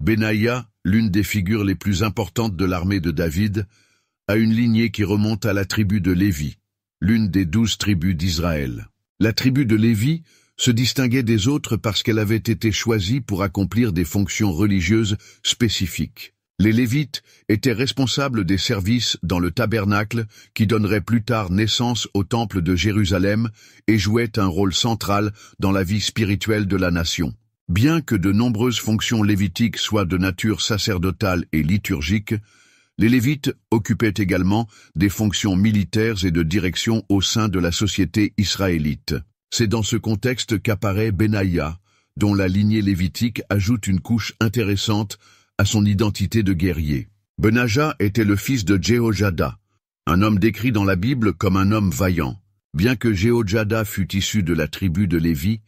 Benaïa, l'une des figures les plus importantes de l'armée de David, a une lignée qui remonte à la tribu de Lévi, l'une des 12 tribus d'Israël. La tribu de Lévi se distinguait des autres parce qu'elle avait été choisie pour accomplir des fonctions religieuses spécifiques. Les Lévites étaient responsables des services dans le tabernacle qui donnerait plus tard naissance au temple de Jérusalem et jouaient un rôle central dans la vie spirituelle de la nation. Bien que de nombreuses fonctions lévitiques soient de nature sacerdotale et liturgique, les Lévites occupaient également des fonctions militaires et de direction au sein de la société israélite. C'est dans ce contexte qu'apparaît Benaïa, dont la lignée lévitique ajoute une couche intéressante à son identité de guerrier. Benaja était le fils de Jéhojada, un homme décrit dans la Bible comme un homme vaillant. Bien que Jéhojada fût issu de la tribu de Lévi,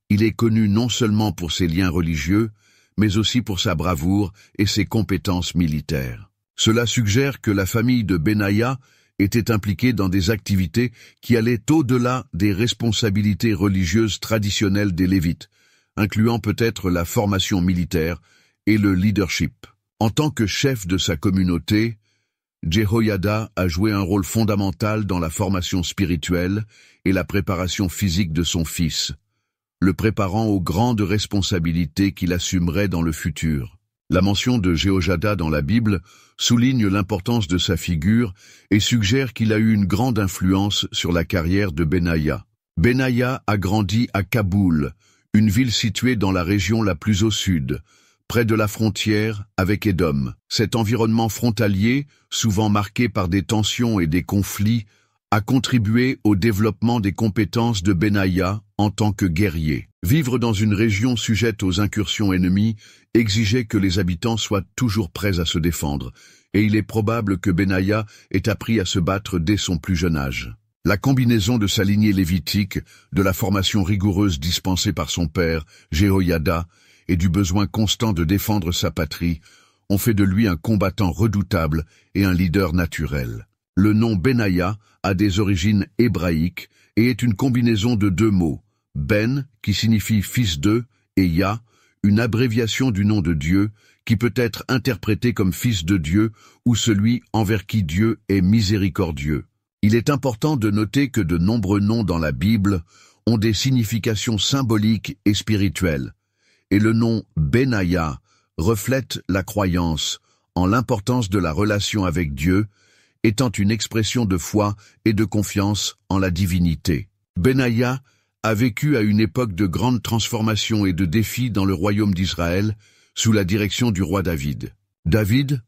il est connu non seulement pour ses liens religieux, mais aussi pour sa bravoure et ses compétences militaires. Cela suggère que la famille de Benaïa était impliquée dans des activités qui allaient au-delà des responsabilités religieuses traditionnelles des Lévites, incluant peut-être la formation militaire et le leadership. En tant que chef de sa communauté, Jéhoïada a joué un rôle fondamental dans la formation spirituelle et la préparation physique de son fils, le préparant aux grandes responsabilités qu'il assumerait dans le futur. La mention de Jéhojada dans la Bible souligne l'importance de sa figure et suggère qu'il a eu une grande influence sur la carrière de Benaïa. Benaïa a grandi à Kaboul, une ville située dans la région la plus au sud, près de la frontière avec Édom. Cet environnement frontalier, souvent marqué par des tensions et des conflits, a contribué au développement des compétences de Benaïa en tant que guerrier. Vivre dans une région sujette aux incursions ennemies exigeait que les habitants soient toujours prêts à se défendre, et il est probable que Benaïa ait appris à se battre dès son plus jeune âge. La combinaison de sa lignée lévitique, de la formation rigoureuse dispensée par son père, Jéhoïada, et du besoin constant de défendre sa patrie, ont fait de lui un combattant redoutable et un leader naturel. Le nom Benaïa a des origines hébraïques et est une combinaison de deux mots, Ben, qui signifie fils de, et Ya, une abréviation du nom de Dieu, qui peut être interprété comme fils de Dieu ou celui envers qui Dieu est miséricordieux. Il est important de noter que de nombreux noms dans la Bible ont des significations symboliques et spirituelles, et le nom Benaïa reflète la croyance en l'importance de la relation avec Dieu, étant une expression de foi et de confiance en la divinité. Benaïa a vécu à une époque de grandes transformations et de défis dans le royaume d'Israël, sous la direction du roi David. David,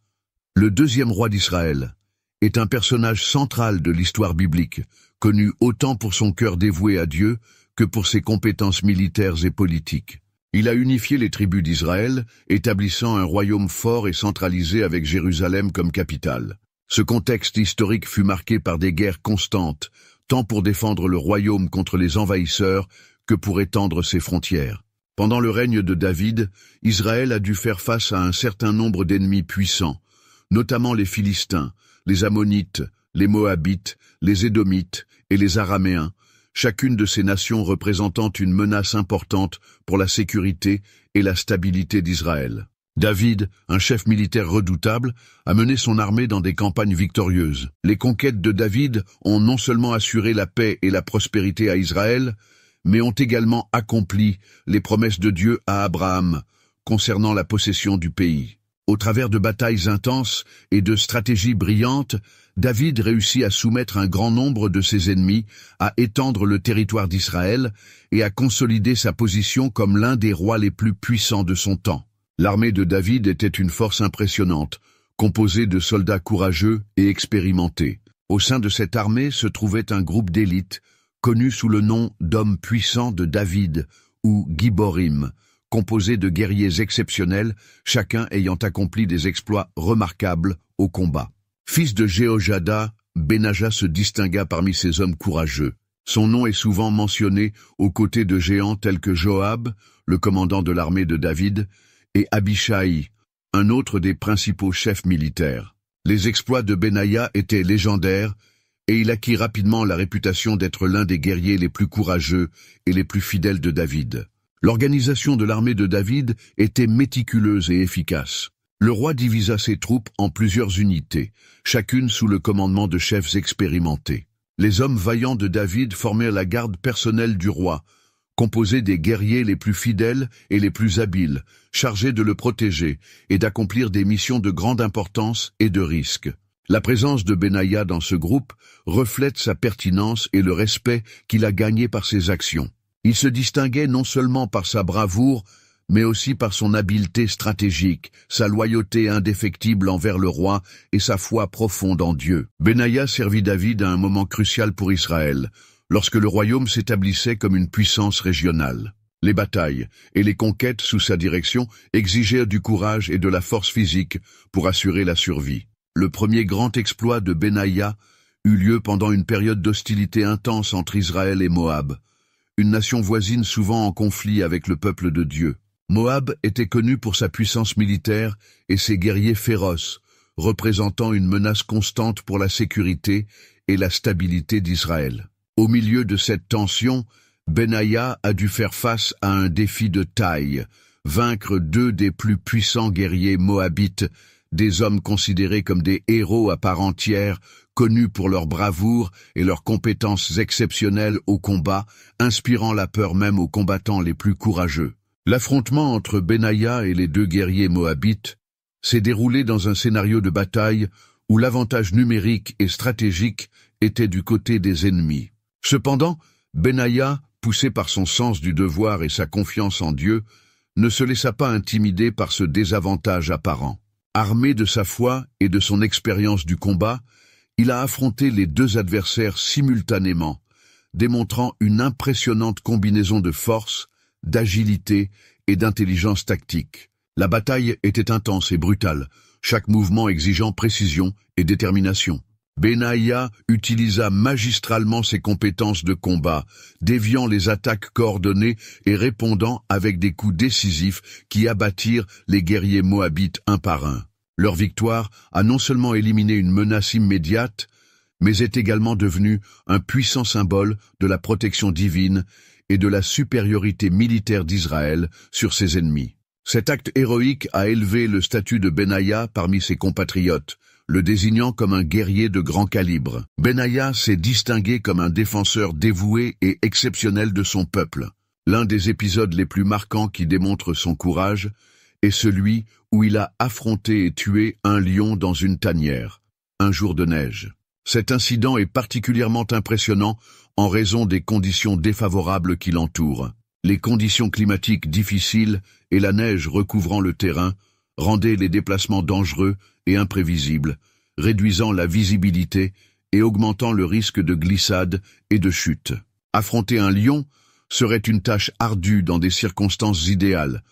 le deuxième roi d'Israël, est un personnage central de l'histoire biblique, connu autant pour son cœur dévoué à Dieu que pour ses compétences militaires et politiques. Il a unifié les tribus d'Israël, établissant un royaume fort et centralisé avec Jérusalem comme capitale. Ce contexte historique fut marqué par des guerres constantes, tant pour défendre le royaume contre les envahisseurs que pour étendre ses frontières. Pendant le règne de David, Israël a dû faire face à un certain nombre d'ennemis puissants, notamment les Philistins, les Ammonites, les Moabites, les Édomites et les Araméens, chacune de ces nations représentant une menace importante pour la sécurité et la stabilité d'Israël. David, un chef militaire redoutable, a mené son armée dans des campagnes victorieuses. Les conquêtes de David ont non seulement assuré la paix et la prospérité à Israël, mais ont également accompli les promesses de Dieu à Abraham concernant la possession du pays. Au travers de batailles intenses et de stratégies brillantes, David réussit à soumettre un grand nombre de ses ennemis, à étendre le territoire d'Israël et à consolider sa position comme l'un des rois les plus puissants de son temps. L'armée de David était une force impressionnante, composée de soldats courageux et expérimentés. Au sein de cette armée se trouvait un groupe d'élite, connu sous le nom d'hommes puissants de David, ou Giborim, composé de guerriers exceptionnels, chacun ayant accompli des exploits remarquables au combat. Fils de Jéhojada, Benaïa se distingua parmi ces hommes courageux. Son nom est souvent mentionné aux côtés de géants tels que Joab, le commandant de l'armée de David, et Abishai, un autre des principaux chefs militaires. Les exploits de Benaïa étaient légendaires, et il acquit rapidement la réputation d'être l'un des guerriers les plus courageux et les plus fidèles de David. L'organisation de l'armée de David était méticuleuse et efficace. Le roi divisa ses troupes en plusieurs unités, chacune sous le commandement de chefs expérimentés. Les hommes vaillants de David formaient la garde personnelle du roi, composée des guerriers les plus fidèles et les plus habiles, chargés de le protéger et d'accomplir des missions de grande importance et de risque. La présence de Benaïa dans ce groupe reflète sa pertinence et le respect qu'il a gagné par ses actions. Il se distinguait non seulement par sa bravoure, mais aussi par son habileté stratégique, sa loyauté indéfectible envers le roi et sa foi profonde en Dieu. Benaïa servit David à un moment crucial pour Israël, lorsque le royaume s'établissait comme une puissance régionale. Les batailles et les conquêtes sous sa direction exigeaient du courage et de la force physique pour assurer la survie. Le premier grand exploit de Benaïa eut lieu pendant une période d'hostilité intense entre Israël et Moab, une nation voisine souvent en conflit avec le peuple de Dieu. Moab était connu pour sa puissance militaire et ses guerriers féroces, représentant une menace constante pour la sécurité et la stabilité d'Israël. Au milieu de cette tension, Benaïa a dû faire face à un défi de taille, vaincre deux des plus puissants guerriers moabites, des hommes considérés comme des héros à part entière, connus pour leur bravoure et leurs compétences exceptionnelles au combat, inspirant la peur même aux combattants les plus courageux. L'affrontement entre Benaïa et les deux guerriers moabites s'est déroulé dans un scénario de bataille où l'avantage numérique et stratégique était du côté des ennemis. Cependant, Benaïa, poussé par son sens du devoir et sa confiance en Dieu, ne se laissa pas intimider par ce désavantage apparent. Armé de sa foi et de son expérience du combat, il a affronté les deux adversaires simultanément, démontrant une impressionnante combinaison de force, d'agilité et d'intelligence tactique. La bataille était intense et brutale, chaque mouvement exigeant précision et détermination. Benaïa utilisa magistralement ses compétences de combat, déviant les attaques coordonnées et répondant avec des coups décisifs qui abattirent les guerriers moabites un par un. Leur victoire a non seulement éliminé une menace immédiate, mais est également devenue un puissant symbole de la protection divine et de la supériorité militaire d'Israël sur ses ennemis. Cet acte héroïque a élevé le statut de Benaïa parmi ses compatriotes, le désignant comme un guerrier de grand calibre. Benaïa s'est distingué comme un défenseur dévoué et exceptionnel de son peuple. L'un des épisodes les plus marquants qui démontre son courage est celui où il a affronté et tué un lion dans une tanière, un jour de neige. Cet incident est particulièrement impressionnant en raison des conditions défavorables qui l'entourent. Les conditions climatiques difficiles et la neige recouvrant le terrain rendaient les déplacements dangereux et imprévisibles, réduisant la visibilité et augmentant le risque de glissade et de chute. Affronter un lion serait une tâche ardue dans des circonstances idéales,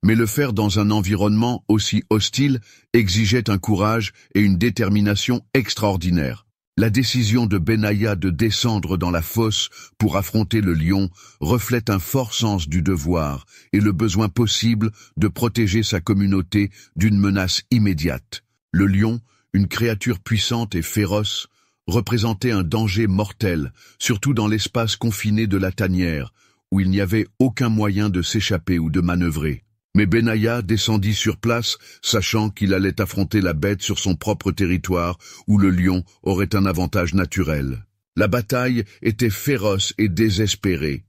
mais le faire dans un environnement aussi hostile exigeait un courage et une détermination extraordinaires. La décision de Benaïa de descendre dans la fosse pour affronter le lion reflète un fort sens du devoir et le besoin possible de protéger sa communauté d'une menace immédiate. Le lion, une créature puissante et féroce, représentait un danger mortel, surtout dans l'espace confiné de la tanière, où il n'y avait aucun moyen de s'échapper ou de manœuvrer. Mais Benaïa descendit sur place, sachant qu'il allait affronter la bête sur son propre territoire, où le lion aurait un avantage naturel. La bataille était féroce et désespérée,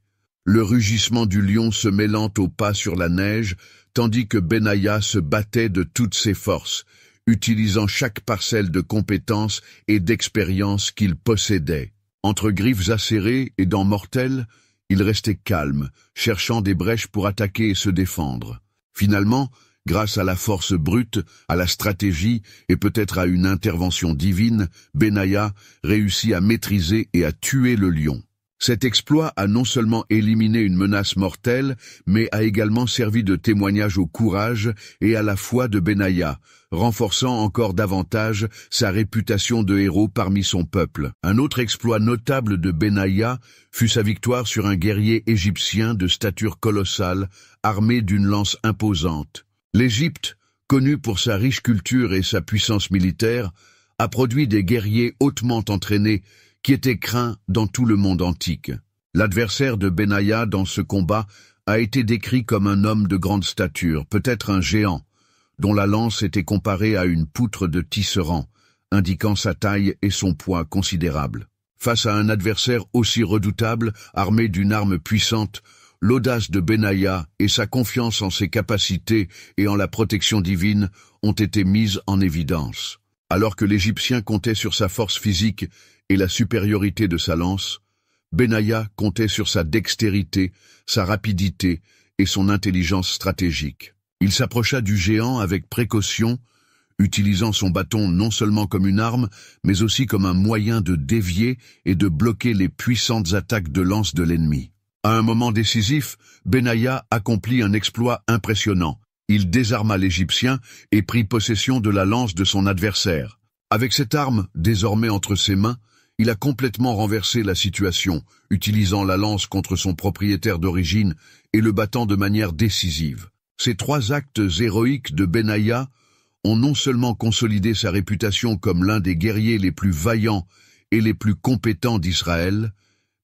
le rugissement du lion se mêlant au pas sur la neige, tandis que Benaïa se battait de toutes ses forces, utilisant chaque parcelle de compétences et d'expérience qu'il possédait. Entre griffes acérées et dents mortelles, il restait calme, cherchant des brèches pour attaquer et se défendre. Finalement, grâce à la force brute, à la stratégie et peut-être à une intervention divine, Benaïa réussit à maîtriser et à tuer le lion. Cet exploit a non seulement éliminé une menace mortelle, mais a également servi de témoignage au courage et à la foi de Benaïa, renforçant encore davantage sa réputation de héros parmi son peuple. Un autre exploit notable de Benaïa fut sa victoire sur un guerrier égyptien de stature colossale, armé d'une lance imposante. L'Égypte, connue pour sa riche culture et sa puissance militaire, a produit des guerriers hautement entraînés qui étaient craints dans tout le monde antique. L'adversaire de Benaïa dans ce combat a été décrit comme un homme de grande stature, peut-être un géant, dont la lance était comparée à une poutre de tisserand, indiquant sa taille et son poids considérable. Face à un adversaire aussi redoutable, armé d'une arme puissante, l'audace de Benaïa et sa confiance en ses capacités et en la protection divine ont été mises en évidence. Alors que l'Égyptien comptait sur sa force physique et la supériorité de sa lance, Benaïa comptait sur sa dextérité, sa rapidité et son intelligence stratégique. Il s'approcha du géant avec précaution, utilisant son bâton non seulement comme une arme, mais aussi comme un moyen de dévier et de bloquer les puissantes attaques de lance de l'ennemi. À un moment décisif, Benaïa accomplit un exploit impressionnant. Il désarma l'Égyptien et prit possession de la lance de son adversaire. Avec cette arme, désormais entre ses mains, il a complètement renversé la situation, utilisant la lance contre son propriétaire d'origine et le battant de manière décisive. Ces 3 actes héroïques de Benaïa ont non seulement consolidé sa réputation comme l'un des guerriers les plus vaillants et les plus compétents d'Israël,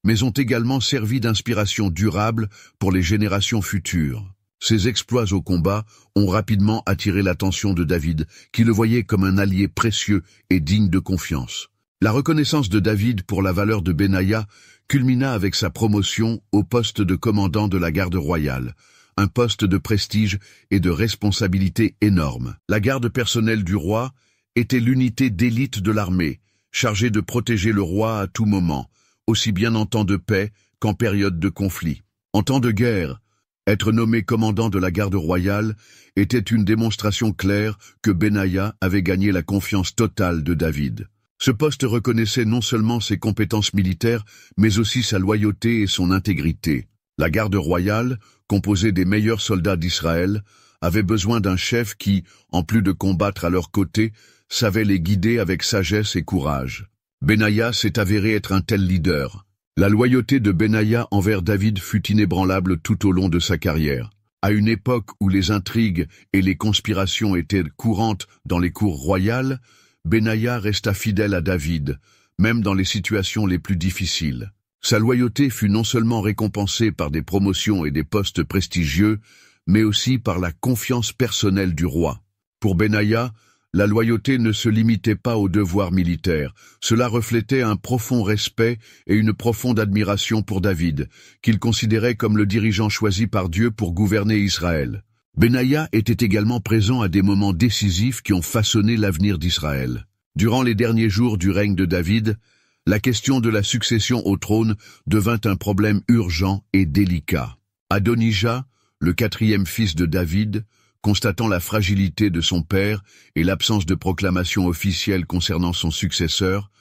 mais ont également servi d'inspiration durable pour les générations futures. Ces exploits au combat ont rapidement attiré l'attention de David, qui le voyait comme un allié précieux et digne de confiance. La reconnaissance de David pour la valeur de Benaïa culmina avec sa promotion au poste de commandant de la garde royale, un poste de prestige et de responsabilité énorme. La garde personnelle du roi était l'unité d'élite de l'armée, chargée de protéger le roi à tout moment, aussi bien en temps de paix qu'en période de conflit. En temps de guerre, être nommé commandant de la garde royale était une démonstration claire que Benaïa avait gagné la confiance totale de David. Ce poste reconnaissait non seulement ses compétences militaires, mais aussi sa loyauté et son intégrité. La garde royale, composée des meilleurs soldats d'Israël, avait besoin d'un chef qui, en plus de combattre à leur côté, savait les guider avec sagesse et courage. Benaïa s'est avéré être un tel leader. La loyauté de Benaïa envers David fut inébranlable tout au long de sa carrière. À une époque où les intrigues et les conspirations étaient courantes dans les cours royales, Benaïa resta fidèle à David, même dans les situations les plus difficiles. Sa loyauté fut non seulement récompensée par des promotions et des postes prestigieux, mais aussi par la confiance personnelle du roi. Pour Benaïa, la loyauté ne se limitait pas aux devoirs militaires. Cela reflétait un profond respect et une profonde admiration pour David, qu'il considérait comme le dirigeant choisi par Dieu pour gouverner Israël. Benaïa était également présent à des moments décisifs qui ont façonné l'avenir d'Israël. Durant les derniers jours du règne de David, la question de la succession au trône devint un problème urgent et délicat. Adonija, le 4e fils de David, constatant la fragilité de son père et l'absence de proclamation officielle concernant son successeur,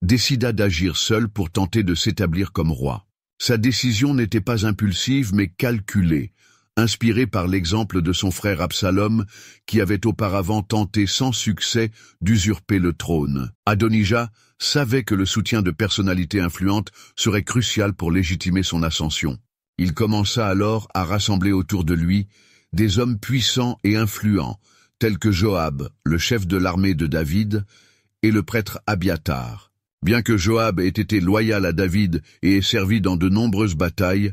décida d'agir seul pour tenter de s'établir comme roi. Sa décision n'était pas impulsive mais calculée, inspirée par l'exemple de son frère Absalom, qui avait auparavant tenté sans succès d'usurper le trône. Adonija savait que le soutien de personnalités influentes serait crucial pour légitimer son ascension. Il commença alors à rassembler autour de lui des hommes puissants et influents, tels que Joab, le chef de l'armée de David, et le prêtre Abiatar. Bien que Joab ait été loyal à David et ait servi dans de nombreuses batailles,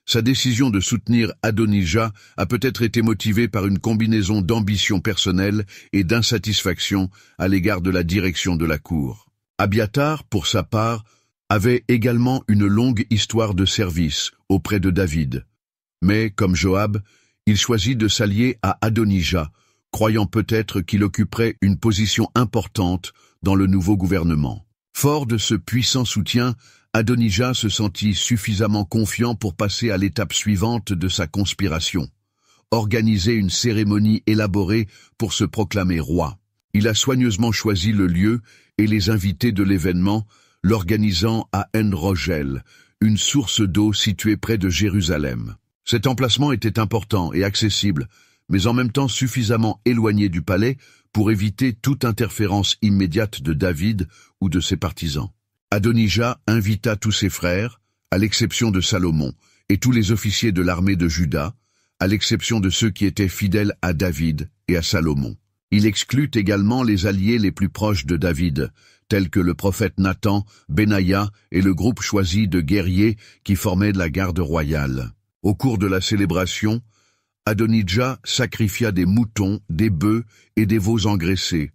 sa décision de soutenir Adonija a peut-être été motivée par une combinaison d'ambition personnelle et d'insatisfaction à l'égard de la direction de la cour. Abiatar, pour sa part, avait également une longue histoire de service auprès de David. Mais, comme Joab, il choisit de s'allier à Adonija, croyant peut-être qu'il occuperait une position importante dans le nouveau gouvernement. Fort de ce puissant soutien, Adonija se sentit suffisamment confiant pour passer à l'étape suivante de sa conspiration, organiser une cérémonie élaborée pour se proclamer roi. Il a soigneusement choisi le lieu et les invités de l'événement, l'organisant à En-Rogel, une source d'eau située près de Jérusalem. Cet emplacement était important et accessible, mais en même temps suffisamment éloigné du palais pour éviter toute interférence immédiate de David ou de ses partisans. Adonija invita tous ses frères, à l'exception de Salomon, et tous les officiers de l'armée de Juda, à l'exception de ceux qui étaient fidèles à David et à Salomon. Il exclut également les alliés les plus proches de David, tels que le prophète Nathan, Benaïa et le groupe choisi de guerriers qui formaient la garde royale. Au cours de la célébration, Adonijah sacrifia des moutons, des bœufs et des veaux engraissés,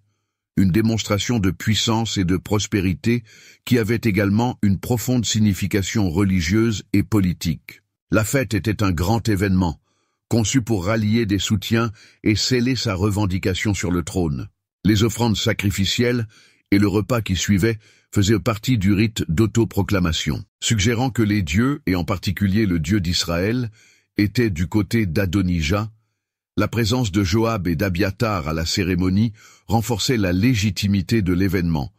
une démonstration de puissance et de prospérité qui avait également une profonde signification religieuse et politique. La fête était un grand événement, conçu pour rallier des soutiens et sceller sa revendication sur le trône. Les offrandes sacrificielles et le repas qui suivait faisaient partie du rite d'autoproclamation, suggérant que les dieux, et en particulier le Dieu d'Israël, étaient du côté d'Adonijah. La présence de Joab et d'Abiathar à la cérémonie renforçait la légitimité de l'événement,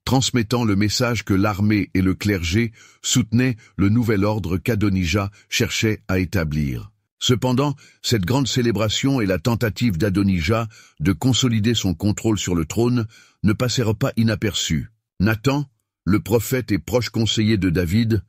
transmettant le message que l'armée et le clergé soutenaient le nouvel ordre qu'Adonijah cherchait à établir. Cependant, cette grande célébration et la tentative d'Adonijah de consolider son contrôle sur le trône ne passèrent pas inaperçues. Nathan, le prophète et proche conseiller de David,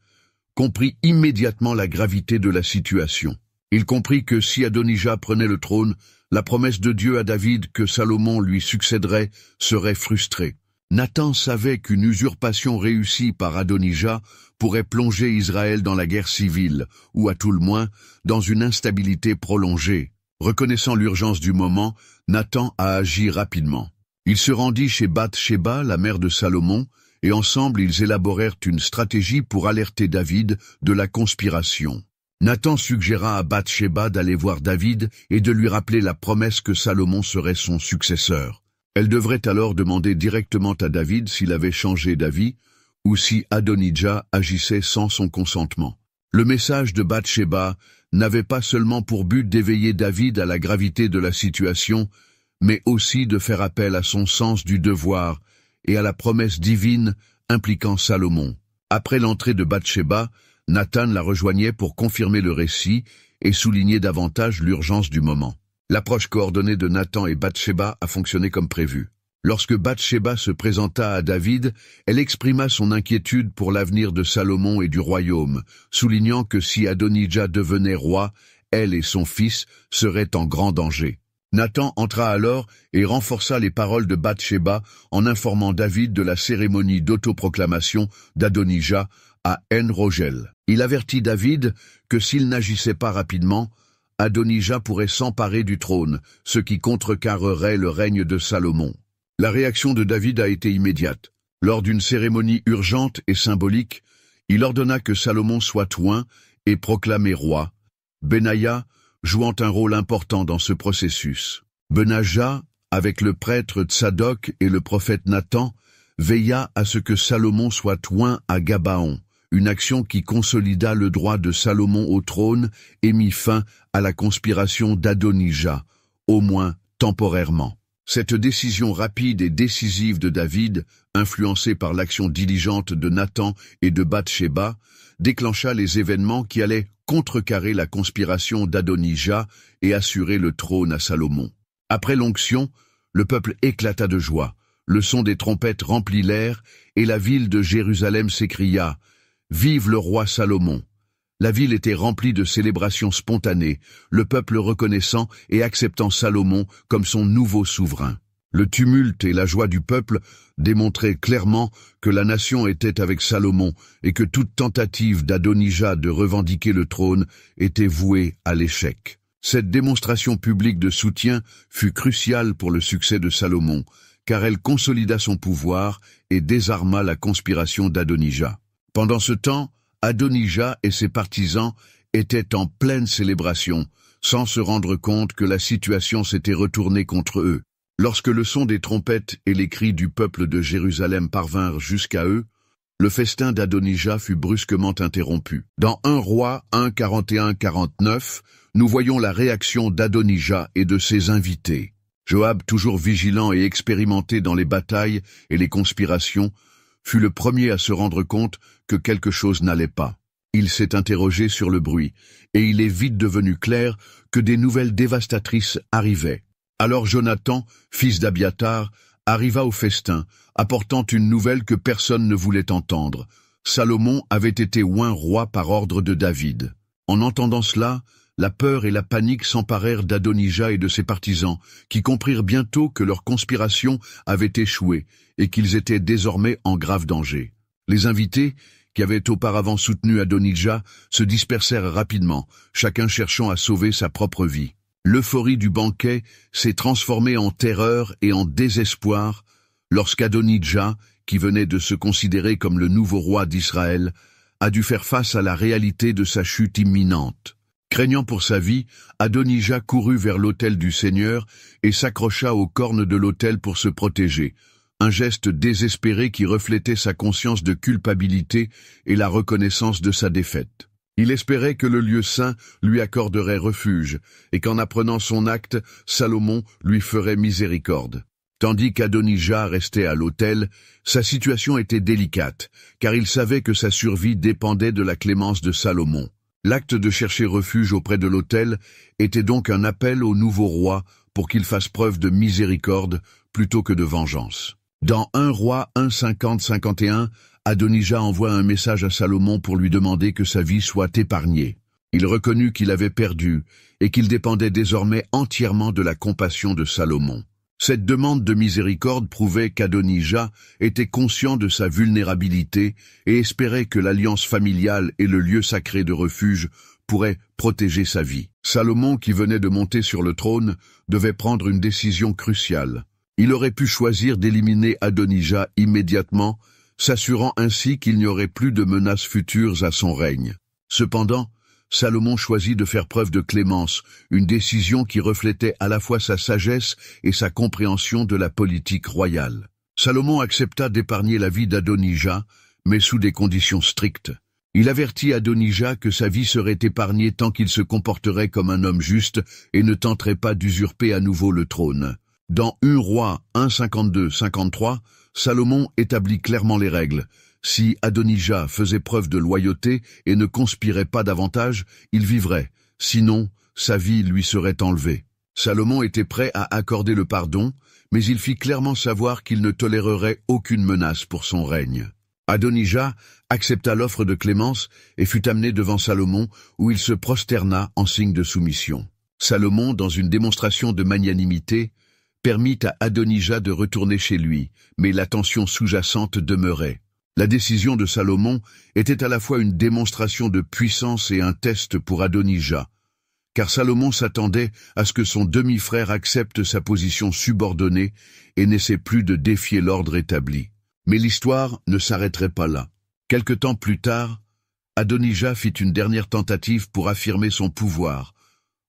comprit immédiatement la gravité de la situation. Il comprit que si Adonijah prenait le trône, la promesse de Dieu à David que Salomon lui succéderait serait frustrée. Nathan savait qu'une usurpation réussie par Adonijah pourrait plonger Israël dans la guerre civile, ou à tout le moins, dans une instabilité prolongée. Reconnaissant l'urgence du moment, Nathan a agi rapidement. Il se rendit chez Bath-sheba, la mère de Salomon, et ensemble ils élaborèrent une stratégie pour alerter David de la conspiration. Nathan suggéra à Bath-sheba d'aller voir David et de lui rappeler la promesse que Salomon serait son successeur. Elle devrait alors demander directement à David s'il avait changé d'avis ou si Adonijah agissait sans son consentement. Le message de Bath-sheba n'avait pas seulement pour but d'éveiller David à la gravité de la situation, mais aussi de faire appel à son sens du devoir et à la promesse divine impliquant Salomon. Après l'entrée de Bath-sheba, Nathan la rejoignait pour confirmer le récit et souligner davantage l'urgence du moment. L'approche coordonnée de Nathan et Bath-sheba a fonctionné comme prévu. Lorsque Bath-sheba se présenta à David, elle exprima son inquiétude pour l'avenir de Salomon et du royaume, soulignant que si Adonijah devenait roi, elle et son fils seraient en grand danger. Nathan entra alors et renforça les paroles de Bath-sheba en informant David de la cérémonie d'autoproclamation d'Adonijah à En-Rogel. Il avertit David que s'il n'agissait pas rapidement, Adonijah pourrait s'emparer du trône, ce qui contrecarrerait le règne de Salomon. La réaction de David a été immédiate. Lors d'une cérémonie urgente et symbolique, il ordonna que Salomon soit oint et proclamé roi, Benaïa jouant un rôle important dans ce processus. Benajah, avec le prêtre Tsadok et le prophète Nathan, veilla à ce que Salomon soit oint à Gabaon, une action qui consolida le droit de Salomon au trône et mit fin à la conspiration d'Adonijah, au moins temporairement. Cette décision rapide et décisive de David, influencée par l'action diligente de Nathan et de Bath-sheba, déclencha les événements qui allaient contrecarrer la conspiration d'Adonijah et assurer le trône à Salomon. Après l'onction, le peuple éclata de joie, le son des trompettes remplit l'air et la ville de Jérusalem s'écria « Vive le roi Salomon !» La ville était remplie de célébrations spontanées, le peuple reconnaissant et acceptant Salomon comme son nouveau souverain. Le tumulte et la joie du peuple démontraient clairement que la nation était avec Salomon et que toute tentative d'Adonijah de revendiquer le trône était vouée à l'échec. Cette démonstration publique de soutien fut cruciale pour le succès de Salomon, car elle consolida son pouvoir et désarma la conspiration d'Adonijah. Pendant ce temps, Adonijah et ses partisans étaient en pleine célébration, sans se rendre compte que la situation s'était retournée contre eux. Lorsque le son des trompettes et les cris du peuple de Jérusalem parvinrent jusqu'à eux, le festin d'Adonijah fut brusquement interrompu. Dans 1 Roi 1:41-49, nous voyons la réaction d'Adonijah et de ses invités. Joab, toujours vigilant et expérimenté dans les batailles et les conspirations, fut le premier à se rendre compte que quelque chose n'allait pas. Il s'est interrogé sur le bruit, et il est vite devenu clair que des nouvelles dévastatrices arrivaient. Alors Jonathan, fils d'Abiathar, arriva au festin, apportant une nouvelle que personne ne voulait entendre. Salomon avait été oint roi par ordre de David. En entendant cela, la peur et la panique s'emparèrent d'Adonijah et de ses partisans, qui comprirent bientôt que leur conspiration avait échoué et qu'ils étaient désormais en grave danger. Les invités, qui avaient auparavant soutenu Adonijah, se dispersèrent rapidement, chacun cherchant à sauver sa propre vie. L'euphorie du banquet s'est transformée en terreur et en désespoir lorsqu'Adonijah, qui venait de se considérer comme le nouveau roi d'Israël, a dû faire face à la réalité de sa chute imminente. Craignant pour sa vie, Adonijah courut vers l'autel du Seigneur et s'accrocha aux cornes de l'autel pour se protéger, un geste désespéré qui reflétait sa conscience de culpabilité et la reconnaissance de sa défaite. Il espérait que le lieu saint lui accorderait refuge, et qu'en apprenant son acte, Salomon lui ferait miséricorde. Tandis qu'Adonijah restait à l'autel, sa situation était délicate, car il savait que sa survie dépendait de la clémence de Salomon. L'acte de chercher refuge auprès de l'autel était donc un appel au nouveau roi pour qu'il fasse preuve de miséricorde plutôt que de vengeance. Dans 1 Roi 1:50-51, Adonijah envoie un message à Salomon pour lui demander que sa vie soit épargnée. Il reconnut qu'il avait perdu et qu'il dépendait désormais entièrement de la compassion de Salomon. Cette demande de miséricorde prouvait qu'Adonijah était conscient de sa vulnérabilité et espérait que l'alliance familiale et le lieu sacré de refuge pourraient protéger sa vie. Salomon, qui venait de monter sur le trône, devait prendre une décision cruciale. Il aurait pu choisir d'éliminer Adonijah immédiatement, s'assurant ainsi qu'il n'y aurait plus de menaces futures à son règne. Cependant, Salomon choisit de faire preuve de clémence, une décision qui reflétait à la fois sa sagesse et sa compréhension de la politique royale. Salomon accepta d'épargner la vie d'Adonijah, mais sous des conditions strictes. Il avertit Adonijah que sa vie serait épargnée tant qu'il se comporterait comme un homme juste et ne tenterait pas d'usurper à nouveau le trône. Dans 1 Roi 1:52-53, Salomon établit clairement les règles. Si Adonijah faisait preuve de loyauté et ne conspirait pas davantage, il vivrait. Sinon, sa vie lui serait enlevée. Salomon était prêt à accorder le pardon, mais il fit clairement savoir qu'il ne tolérerait aucune menace pour son règne. Adonijah accepta l'offre de clémence et fut amené devant Salomon, où il se prosterna en signe de soumission. Salomon, dans une démonstration de magnanimité, permit à Adonijah de retourner chez lui, mais la tension sous-jacente demeurait. La décision de Salomon était à la fois une démonstration de puissance et un test pour Adonijah, car Salomon s'attendait à ce que son demi-frère accepte sa position subordonnée et n'essaie plus de défier l'ordre établi. Mais l'histoire ne s'arrêterait pas là. Quelque temps plus tard, Adonijah fit une dernière tentative pour affirmer son pouvoir,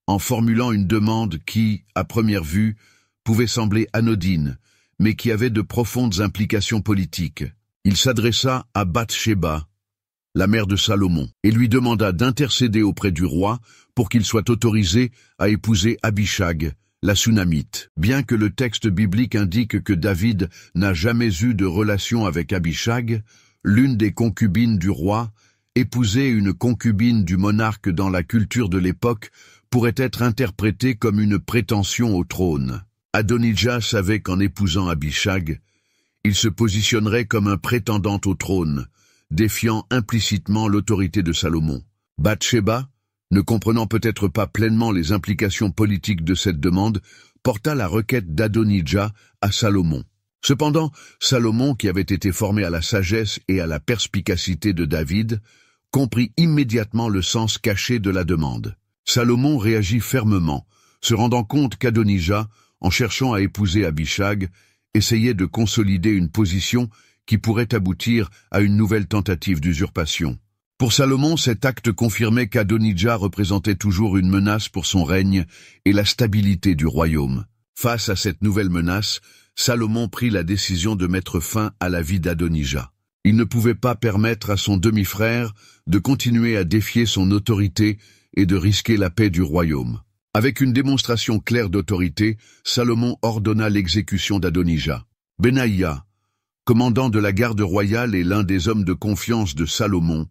en formulant une demande qui, à première vue, pouvait sembler anodine, mais qui avait de profondes implications politiques. Il s'adressa à Bathsheba, la mère de Salomon, et lui demanda d'intercéder auprès du roi pour qu'il soit autorisé à épouser Abishag, la Sunamite. Bien que le texte biblique indique que David n'a jamais eu de relation avec Abishag, l'une des concubines du roi, épouser une concubine du monarque dans la culture de l'époque pourrait être interprétée comme une prétention au trône. Adonijah savait qu'en épousant Abishag, il se positionnerait comme un prétendant au trône, défiant implicitement l'autorité de Salomon. Bathsheba, ne comprenant peut-être pas pleinement les implications politiques de cette demande, porta la requête d'Adonijah à Salomon. Cependant, Salomon, qui avait été formé à la sagesse et à la perspicacité de David, comprit immédiatement le sens caché de la demande. Salomon réagit fermement, se rendant compte qu'Adonijah, en cherchant à épouser Abishag, essayait de consolider une position qui pourrait aboutir à une nouvelle tentative d'usurpation. Pour Salomon, cet acte confirmait qu'Adonijah représentait toujours une menace pour son règne et la stabilité du royaume. Face à cette nouvelle menace, Salomon prit la décision de mettre fin à la vie d'Adonijah. Il ne pouvait pas permettre à son demi-frère de continuer à défier son autorité et de risquer la paix du royaume. Avec une démonstration claire d'autorité, Salomon ordonna l'exécution d'Adonijah. Benaïa, commandant de la garde royale et l'un des hommes de confiance de Salomon,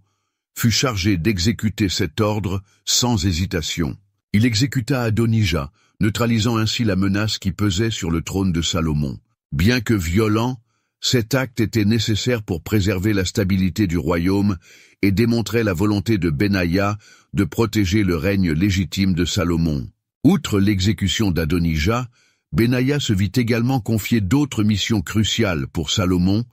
fut chargé d'exécuter cet ordre sans hésitation. Il exécuta Adonijah, neutralisant ainsi la menace qui pesait sur le trône de Salomon. Bien que violent, cet acte était nécessaire pour préserver la stabilité du royaume et démontrait la volonté de Benaïa de protéger le règne légitime de Salomon. Outre l'exécution d'Adonijah, Benaïa se vit également confier d'autres missions cruciales pour Salomon,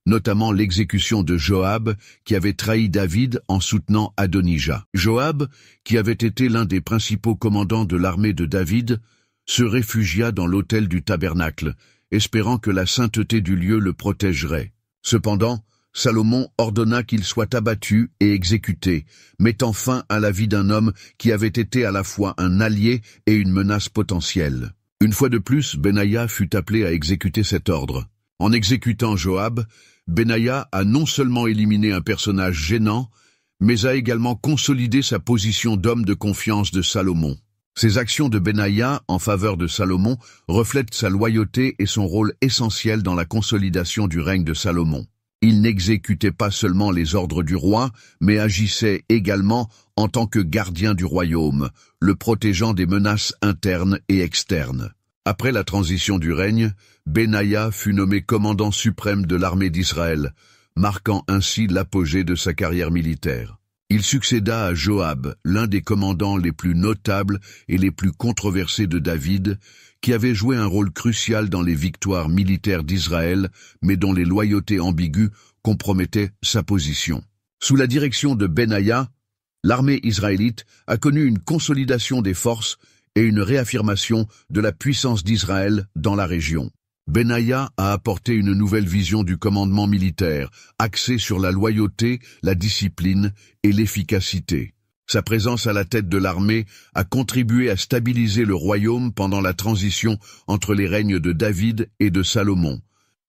notamment l'exécution de Joab, qui avait trahi David en soutenant Adonijah. Joab, qui avait été l'un des principaux commandants de l'armée de David, se réfugia dans l'autel du tabernacle, espérant que la sainteté du lieu le protégerait. Cependant, Salomon ordonna qu'il soit abattu et exécuté, mettant fin à la vie d'un homme qui avait été à la fois un allié et une menace potentielle. Une fois de plus, Benaïa fut appelé à exécuter cet ordre. En exécutant Joab, Benaïa a non seulement éliminé un personnage gênant, mais a également consolidé sa position d'homme de confiance de Salomon. Ces actions de Benaïa en faveur de Salomon reflètent sa loyauté et son rôle essentiel dans la consolidation du règne de Salomon. Il n'exécutait pas seulement les ordres du roi, mais agissait également en tant que gardien du royaume, le protégeant des menaces internes et externes. Après la transition du règne, Benaïa fut nommé commandant suprême de l'armée d'Israël, marquant ainsi l'apogée de sa carrière militaire. Il succéda à Joab, l'un des commandants les plus notables et les plus controversés de David, qui avait joué un rôle crucial dans les victoires militaires d'Israël, mais dont les loyautés ambiguës compromettaient sa position. Sous la direction de Benaïa, l'armée israélite a connu une consolidation des forces et une réaffirmation de la puissance d'Israël dans la région. Benaïa a apporté une nouvelle vision du commandement militaire, axée sur la loyauté, la discipline et l'efficacité. Sa présence à la tête de l'armée a contribué à stabiliser le royaume pendant la transition entre les règnes de David et de Salomon,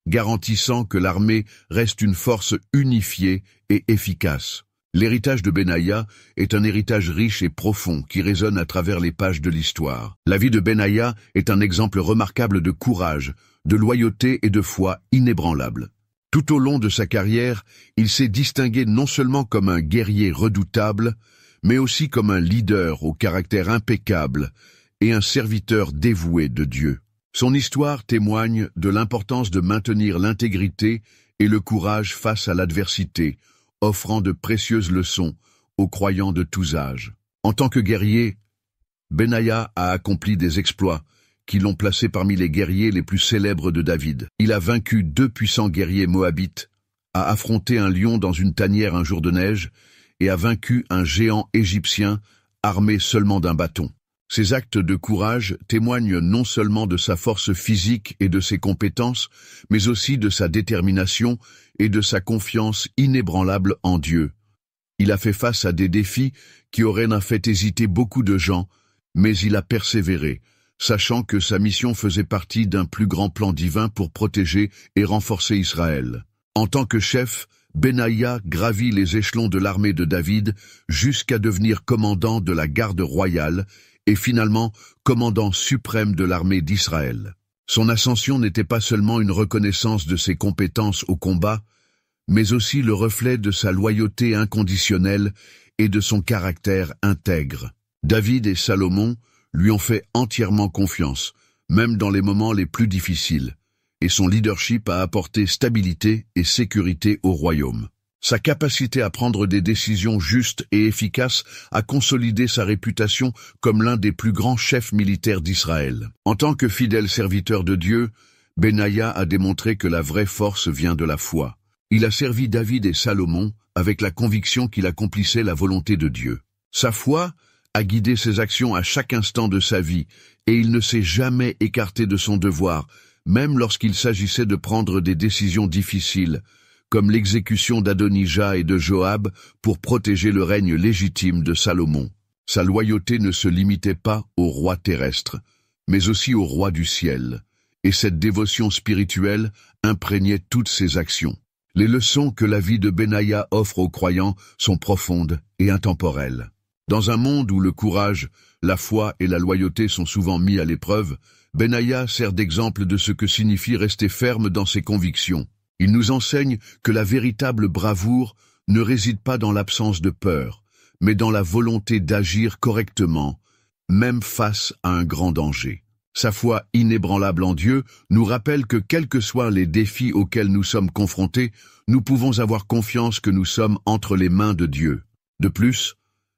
garantissant que l'armée reste une force unifiée et efficace. L'héritage de Benaïa est un héritage riche et profond qui résonne à travers les pages de l'histoire. La vie de Benaïa est un exemple remarquable de courage, de loyauté et de foi inébranlable. Tout au long de sa carrière, il s'est distingué non seulement comme un guerrier redoutable, mais aussi comme un leader au caractère impeccable et un serviteur dévoué de Dieu. Son histoire témoigne de l'importance de maintenir l'intégrité et le courage face à l'adversité, offrant de précieuses leçons aux croyants de tous âges. En tant que guerrier, Benaïa a accompli des exploits qui l'ont placé parmi les guerriers les plus célèbres de David. Il a vaincu 2 puissants guerriers moabites, a affronté un lion dans une tanière un jour de neige, et a vaincu un géant égyptien armé seulement d'un bâton. Ces actes de courage témoignent non seulement de sa force physique et de ses compétences, mais aussi de sa détermination et de sa confiance inébranlable en Dieu. Il a fait face à des défis qui auraient fait hésiter beaucoup de gens, mais il a persévéré, sachant que sa mission faisait partie d'un plus grand plan divin pour protéger et renforcer Israël. En tant que chef, Benaïa gravit les échelons de l'armée de David jusqu'à devenir commandant de la garde royale et finalement commandant suprême de l'armée d'Israël. Son ascension n'était pas seulement une reconnaissance de ses compétences au combat, mais aussi le reflet de sa loyauté inconditionnelle et de son caractère intègre. David et Salomon lui ont fait entièrement confiance, même dans les moments les plus difficiles, et son leadership a apporté stabilité et sécurité au royaume. Sa capacité à prendre des décisions justes et efficaces a consolidé sa réputation comme l'un des plus grands chefs militaires d'Israël. En tant que fidèle serviteur de Dieu, Benaïa a démontré que la vraie force vient de la foi. Il a servi David et Salomon avec la conviction qu'il accomplissait la volonté de Dieu. Sa foi a guidé ses actions à chaque instant de sa vie, et il ne s'est jamais écarté de son devoir, même lorsqu'il s'agissait de prendre des décisions difficiles, comme l'exécution d'Adonijah et de Joab pour protéger le règne légitime de Salomon. Sa loyauté ne se limitait pas au roi terrestre, mais aussi au roi du ciel, et cette dévotion spirituelle imprégnait toutes ses actions. Les leçons que la vie de Benaïa offre aux croyants sont profondes et intemporelles. Dans un monde où le courage, la foi et la loyauté sont souvent mis à l'épreuve, Benaïa sert d'exemple de ce que signifie rester ferme dans ses convictions. Il nous enseigne que la véritable bravoure ne réside pas dans l'absence de peur, mais dans la volonté d'agir correctement, même face à un grand danger. Sa foi inébranlable en Dieu nous rappelle que quels que soient les défis auxquels nous sommes confrontés, nous pouvons avoir confiance que nous sommes entre les mains de Dieu. De plus,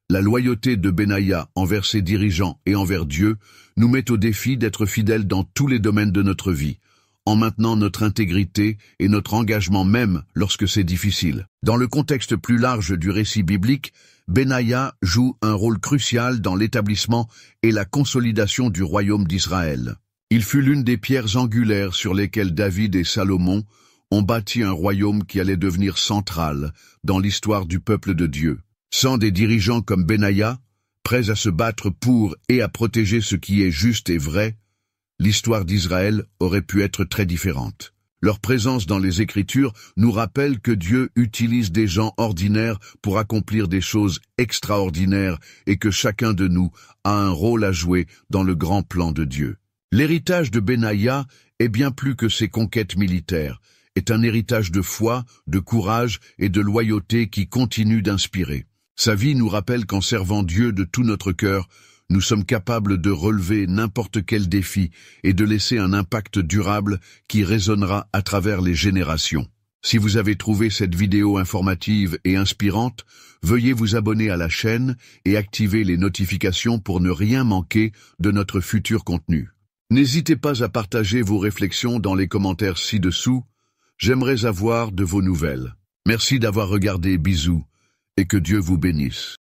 la loyauté de Benaïa envers ses dirigeants et envers Dieu nous met au défi d'être fidèles dans tous les domaines de notre vie, en maintenant notre intégrité et notre engagement même lorsque c'est difficile. Dans le contexte plus large du récit biblique, Benaïa joue un rôle crucial dans l'établissement et la consolidation du royaume d'Israël. Il fut l'une des pierres angulaires sur lesquelles David et Salomon ont bâti un royaume qui allait devenir central dans l'histoire du peuple de Dieu. Sans des dirigeants comme Benaïa, prêts à se battre pour et à protéger ce qui est juste et vrai, l'histoire d'Israël aurait pu être très différente. Leur présence dans les Écritures nous rappelle que Dieu utilise des gens ordinaires pour accomplir des choses extraordinaires et que chacun de nous a un rôle à jouer dans le grand plan de Dieu. L'héritage de Benaïa est bien plus que ses conquêtes militaires, est un héritage de foi, de courage et de loyauté qui continue d'inspirer. Sa vie nous rappelle qu'en servant Dieu de tout notre cœur, nous sommes capables de relever n'importe quel défi et de laisser un impact durable qui résonnera à travers les générations. Si vous avez trouvé cette vidéo informative et inspirante, veuillez vous abonner à la chaîne et activer les notifications pour ne rien manquer de notre futur contenu. N'hésitez pas à partager vos réflexions dans les commentaires ci-dessous. J'aimerais avoir de vos nouvelles. Merci d'avoir regardé, bisous, et que Dieu vous bénisse.